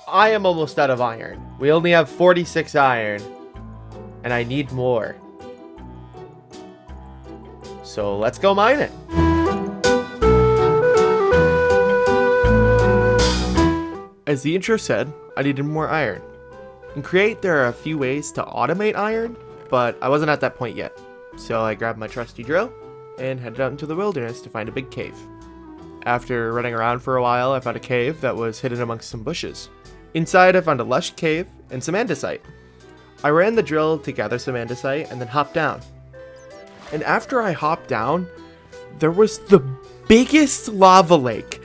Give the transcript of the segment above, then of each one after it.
I am almost out of iron. We only have 46 iron. And I need more. So let's go mine it. As the intro said, I needed more iron. In Create, there are a few ways to automate iron, but I wasn't at that point yet. So I grabbed my trusty drill and headed out into the wilderness to find a big cave. After running around for a while, I found a cave that was hidden amongst some bushes. Inside, I found a lush cave and some andesite. I ran the drill to gather some andesite and then hopped down. And after I hopped down, there was the biggest lava lake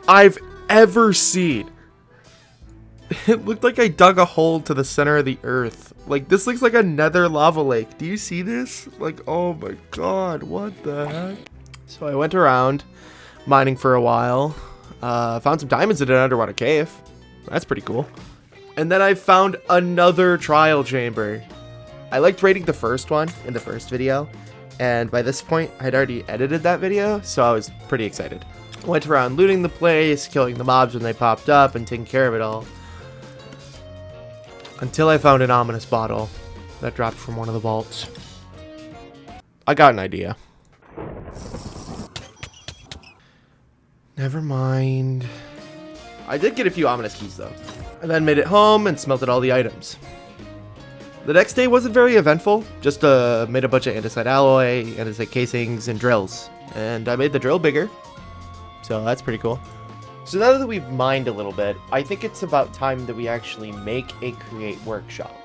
I've ever seen. It looked like I dug a hole to the center of the earth. Like, this looks like a nether lava lake. Do you see this? Like, oh my god, what the heck? So I went around mining for a while. Found some diamonds in an underwater cave. That's pretty cool. And then I found another trial chamber. I liked rating the first one in the first video. And by this point, I'd already edited that video, so I was pretty excited. I went around looting the place, killing the mobs when they popped up, and taking care of it all. Until I found an ominous bottle that dropped from one of the vaults. I got an idea. Never mind. I did get a few ominous keys though. I then made it home and smelted all the items. The next day wasn't very eventful, just made a bunch of andesite alloy, andesite casings, and drills. And I made the drill bigger, so that's pretty cool. So now that we've mined a little bit, I think it's about time that we actually make a Create workshop.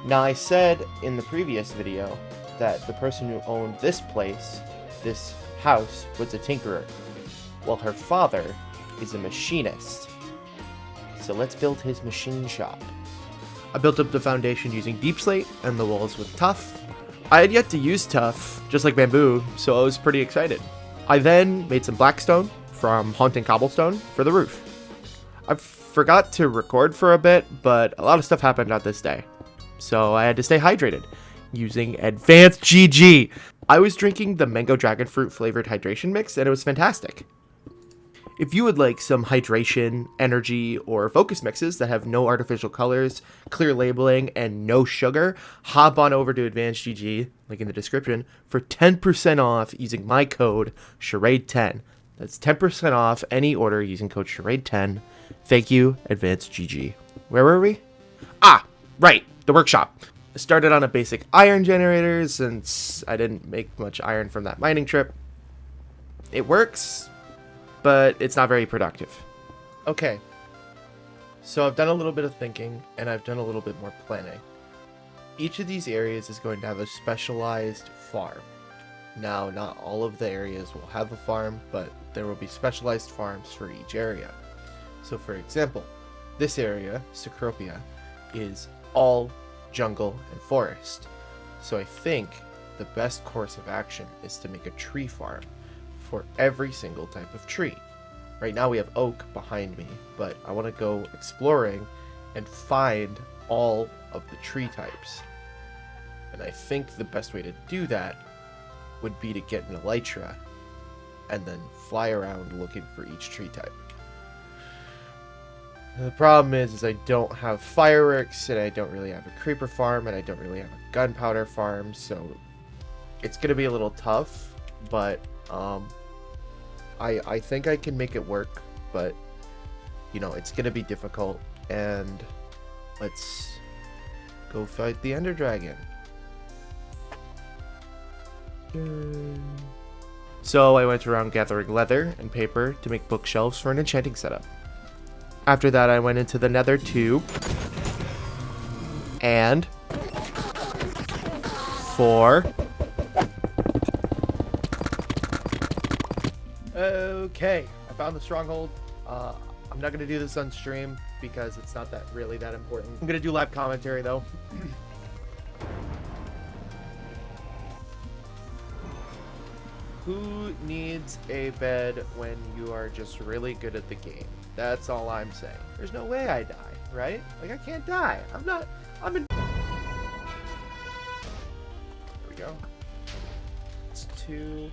Now I said in the previous video that the person who owned this place, this house, was a tinkerer. Well, her father is a machinist. So let's build his machine shop. I built up the foundation using deep slate and the walls with tuff. I had yet to use tuff, just like bamboo, so I was pretty excited. I then made some blackstone from haunting cobblestone for the roof. I forgot to record for a bit, but a lot of stuff happened on this day. So I had to stay hydrated using Advancedgg. I was drinking the mango dragon fruit flavored hydration mix and it was fantastic. If you would like some hydration, energy, or focus mixes that have no artificial colors, clear labeling, and no sugar, hop on over to Advancedgg, link in the description, for 10% off using my code Charade10. That's 10% off any order using code Charade10. Thank you, Advancedgg. Where were we? Ah, right, the workshop. I started on a basic iron generator since I didn't make much iron from that mining trip. It works, but it's not very productive. Okay, so I've done a little bit of thinking and I've done a little bit more planning. Each of these areas is going to have a specialized farm. Now, not all of the areas will have a farm, but there will be specialized farms for each area. So for example, this area, Cecropia, is all jungle and forest. So I think the best course of action is to make a tree farm for every single type of tree. Right now we have oak behind me, but I want to go exploring and find all of the tree types. And I think the best way to do that would be to get an elytra and then fly around looking for each tree type. The problem is I don't have fireworks, and I don't really have a creeper farm, and I don't really have a gunpowder farm, so it's gonna be a little tough, but I think I can make it work, but you know, it's gonna be difficult. And let's go fight the Ender Dragon. So I went around gathering leather and paper to make bookshelves for an enchanting setup. After that, I went into the nether tube and okay, I found the stronghold. I'm not gonna do this on stream because it's not really that important. I'm gonna do live commentary though. Who needs a bed when you are just really good at the game? That's all I'm saying. There's no way I die, right? Like, I can't die. I'm in. There we go. It's 2.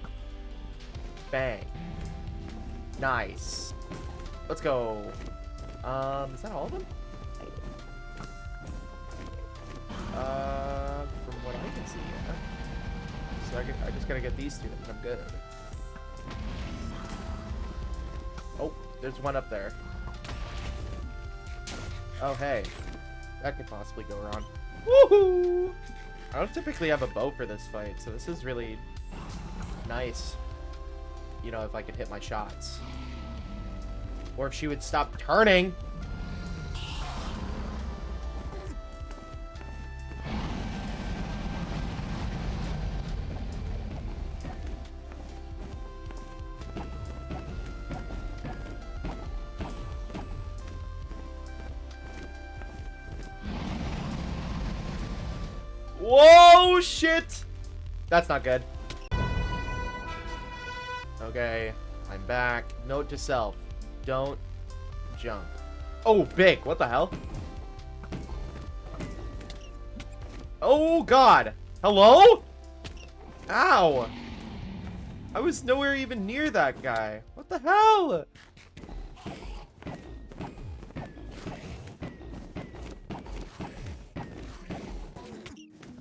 Bang. Nice. Let's go. Is that all of them? From what I can see, yeah. So I just gotta get these two and I'm good. Oh, there's one up there. Oh, hey. That could possibly go wrong. Woohoo! I don't typically have a bow for this fight, so this is really nice. You know, if I could hit my shots. Or if she would stop turning. Whoa, shit! That's not good. Okay, I'm back. Note to self. Don't jump. Oh, big. What the hell? Oh, God. Hello? Ow. I was nowhere even near that guy. What the hell?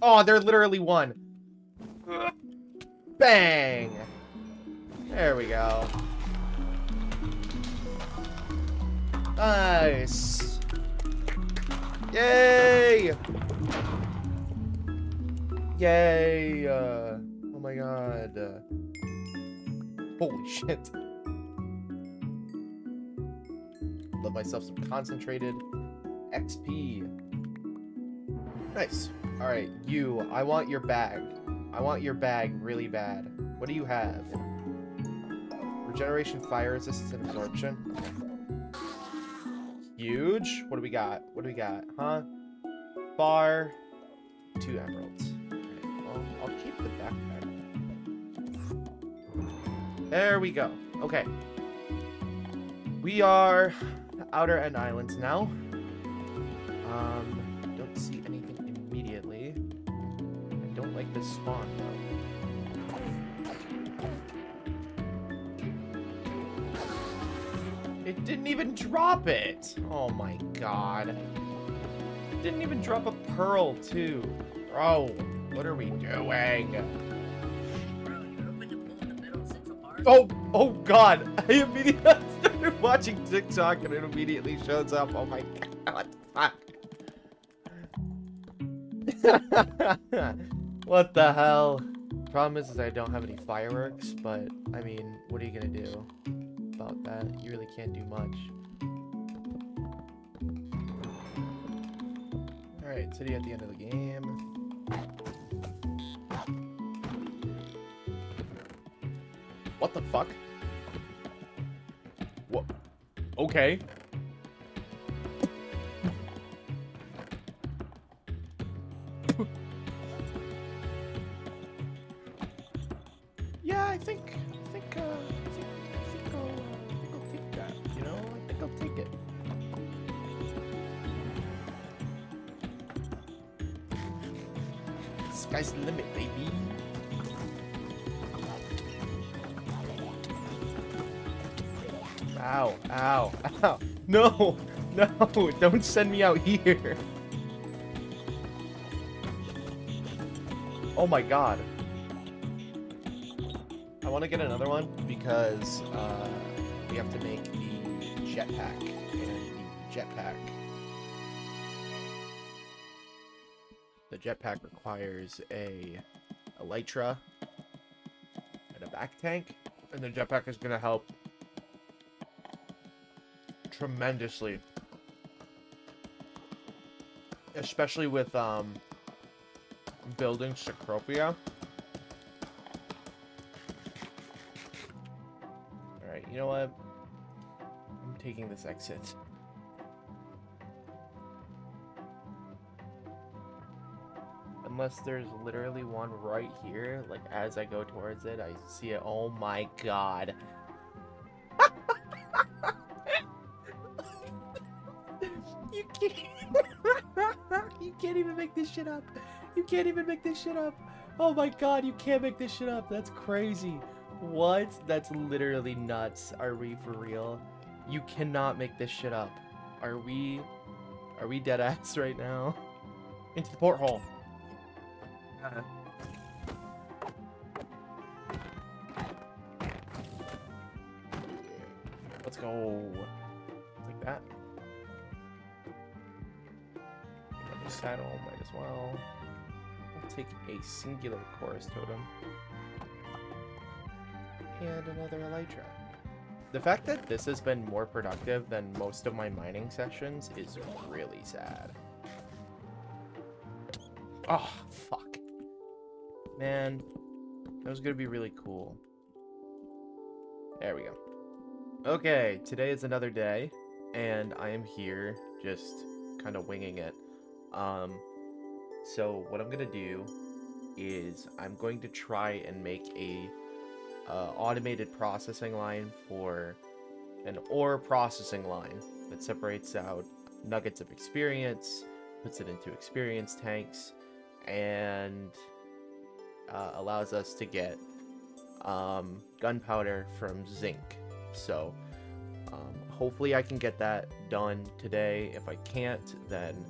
Oh, they're literally one. Bang. There we go. Nice. Yay. Yay. Oh my god. Holy shit. Love myself some concentrated XP. Nice. Alright, you. I want your bag. I want your bag really bad. What do you have? Regeneration, fire resistance, and absorption. Huge. What do we got? What do we got? Huh? Bar. 2 emeralds. Okay, well, I'll keep the backpack. There we go. Okay. We are Outer End Islands now. Don't see anything immediately. I don't like this spawn though. It didn't even drop it! Oh my god. It didn't even drop a pearl too. Bro, what are we doing? Oh god! I immediately started watching TikTok and it immediately shows up. Oh my god, what the fuck? What the hell? Problem is I don't have any fireworks, but I mean, what are you gonna do about that? You really can't do much. Alright, city at the end of the game. What the fuck? What? Okay. Yeah, I think I'll take that. You know, I think I'll take it. Sky's the limit, baby. Ow, ow, ow. No, no, don't send me out here. Oh my god. I want to get another one because we have to make the jetpack. And the jetpack requires a elytra and a back tank. And the jetpack is going to help tremendously, especially with building Cecropia. Alright, you know what? I'm taking this exit. Unless there's literally one right here, like as I go towards it, I see it. Oh my god. You can't. You can't even make this shit up. You can't even make this shit up. Oh my god, you can't make this shit up. That's crazy. What? That's literally nuts. Are we for real? You cannot make this shit up. Are we dead ass right now? Into the porthole. Let's go. Like that. Another saddle, might as well. I'll take a singular chorus totem. And another elytra. The fact that this has been more productive than most of my mining sessions is really sad. Oh, fuck. Man, that was gonna be really cool. There we go. Okay, today is another day, and I am here just kind of winging it. So what I'm gonna do is I'm going to try and make a automated processing line for an ore processing line that separates out nuggets of experience, puts it into experience tanks, and allows us to get gunpowder from zinc. So hopefully I can get that done today. If I can't, then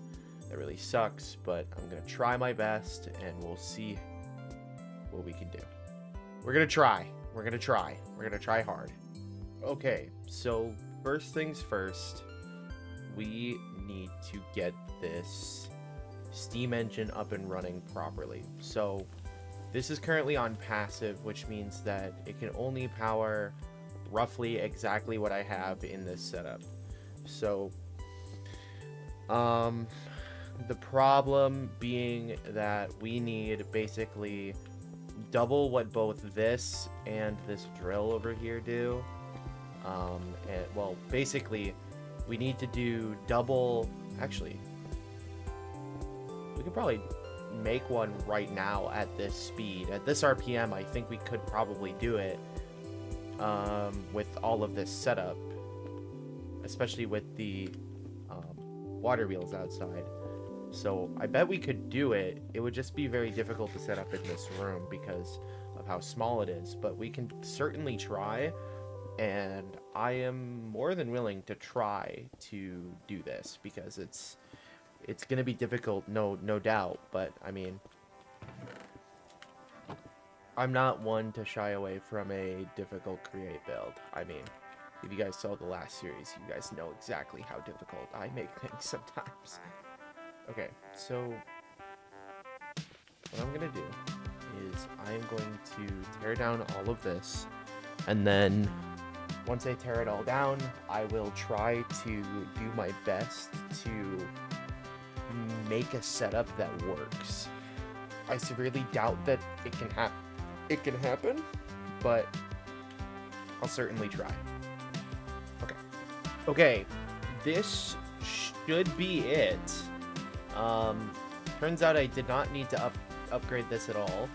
that really sucks, but I'm gonna try my best and we'll see what we can do. We're gonna try hard. Okay, so first things first, we need to get this steam engine up and running properly. So this is currently on passive, which means that it can only power roughly exactly what I have in this setup. So the problem being that we need basically double what both this and this drill over here do. And well, basically we need to do double. Actually, we could probably make one right now at this speed, at this RPM. I think we could probably do it with all of this setup, especially with the water wheels outside. So I bet we could do it. It would just be very difficult to set up in this room because of how small it is, but we can certainly try, and I am more than willing to try to do this because it's going to be difficult, no doubt, but I mean, I'm not one to shy away from a difficult create build. I mean, if you guys saw the last series, you guys know exactly how difficult I make things sometimes. Okay, so what I'm gonna do is I am going to tear down all of this, and then once I tear it all down, I will try to do my best to make a setup that works. I severely doubt that it can happen, but I'll certainly try. Okay, this should be it. Turns out I did not need to upgrade this at all.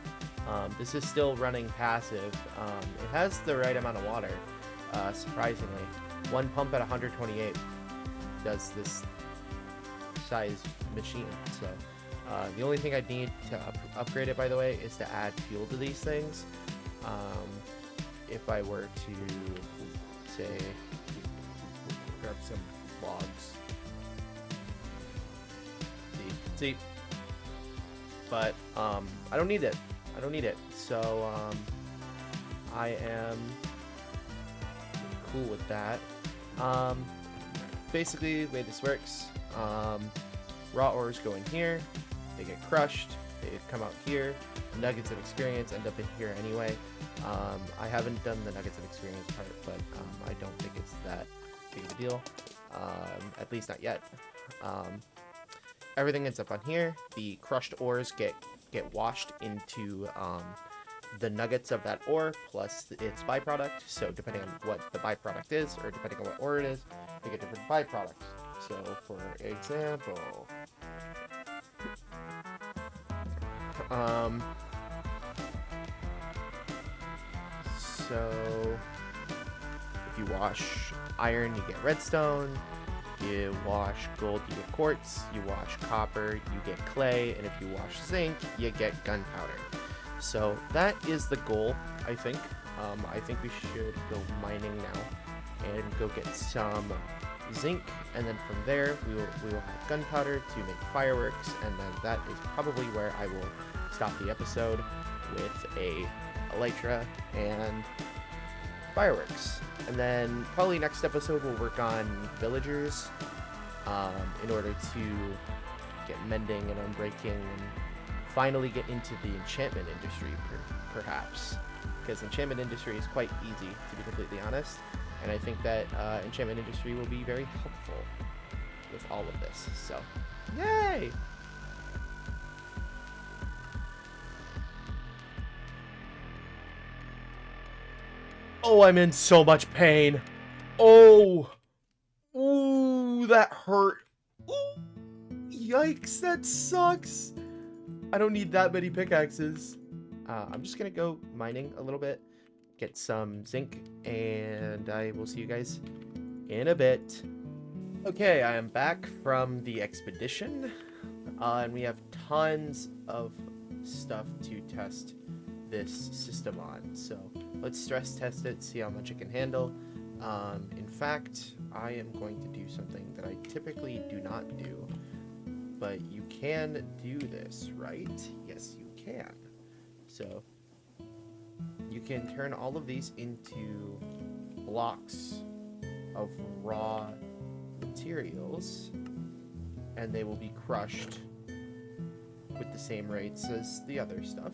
This is still running passive. It has the right amount of water, surprisingly. One pump at 128 does this size machine. So the only thing I'd need to upgrade it, by the way, is to add fuel to these things. If I were to, say, grab some logs. See, but I don't need it. So I am cool with that. Basically, the way this works, raw ores go in here, they get crushed, they come out here. Nuggets of experience end up in here anyway. I haven't done the nuggets of experience part, but I don't think it's that big of a deal, at least not yet. Everything ends up on here. The crushed ores get washed into the nuggets of that ore plus its byproduct. So depending on what the byproduct is, or depending on what ore it is, they get different byproducts. So for example, so if you wash iron, you get redstone. You wash gold, you get quartz. You wash copper, you get clay. And if you wash zinc, you get gunpowder. So that is the goal, I think. I think we should go mining now and go get some zinc, and then from there we will have gunpowder to make fireworks, and then that is probably where I will stop the episode with a elytra and fireworks. And then probably next episode we'll work on villagers in order to get mending and unbreaking and finally get into the enchantment industry, perhaps. Because enchantment industry is quite easy, to be completely honest. And I think that enchantment industry will be very helpful with all of this. So, yay! Oh, I'm in so much pain. Oh! Ooh, that hurt. Ooh, yikes, that sucks. I don't need that many pickaxes. I'm just gonna go mining a little bit, get some zinc, and I will see you guys in a bit. Okay, I am back from the expedition, and we have tons of stuff to test this system on. So let's stress test it, see how much it can handle. In fact, I am going to do something that I typically do not do, but you can do this, right? Yes, you can. So you can turn all of these into blocks of raw materials, and they will be crushed with the same rates as the other stuff.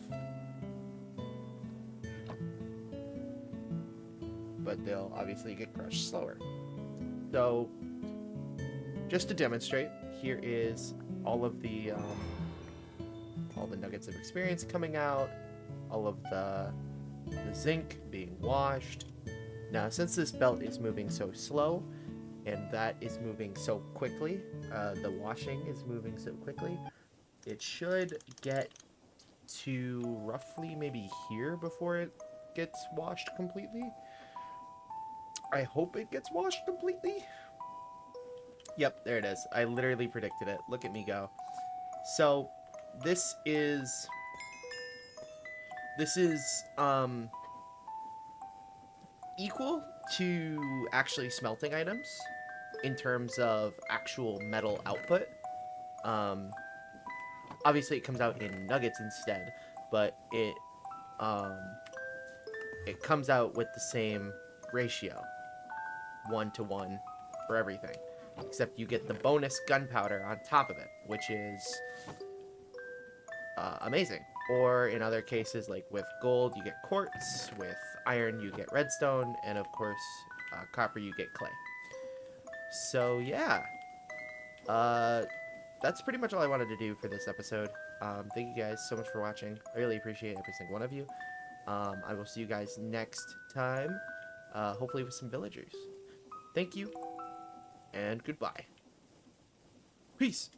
But they'll obviously get crushed slower. So, just to demonstrate, here is all the nuggets of experience coming out, all of the zinc being washed. Now, since this belt is moving so slow, and that is moving so quickly, the washing is moving so quickly, it should get to roughly maybe here before it gets washed completely. I hope it gets washed completely. Yep, there it is. I literally predicted it. Look at me go. So, this is equal to actually smelting items in terms of actual metal output. Obviously it comes out in nuggets instead, but it comes out with the same ratio, 1-to-1 for everything, except you get the bonus gunpowder on top of it, which is amazing. Or in other cases, like with gold, you get quartz, with iron, you get redstone, and of course, copper, you get clay. So yeah, that's pretty much all I wanted to do for this episode. Thank you guys so much for watching. I really appreciate every single one of you. I will see you guys next time, hopefully with some villagers. Thank you, and goodbye. Peace.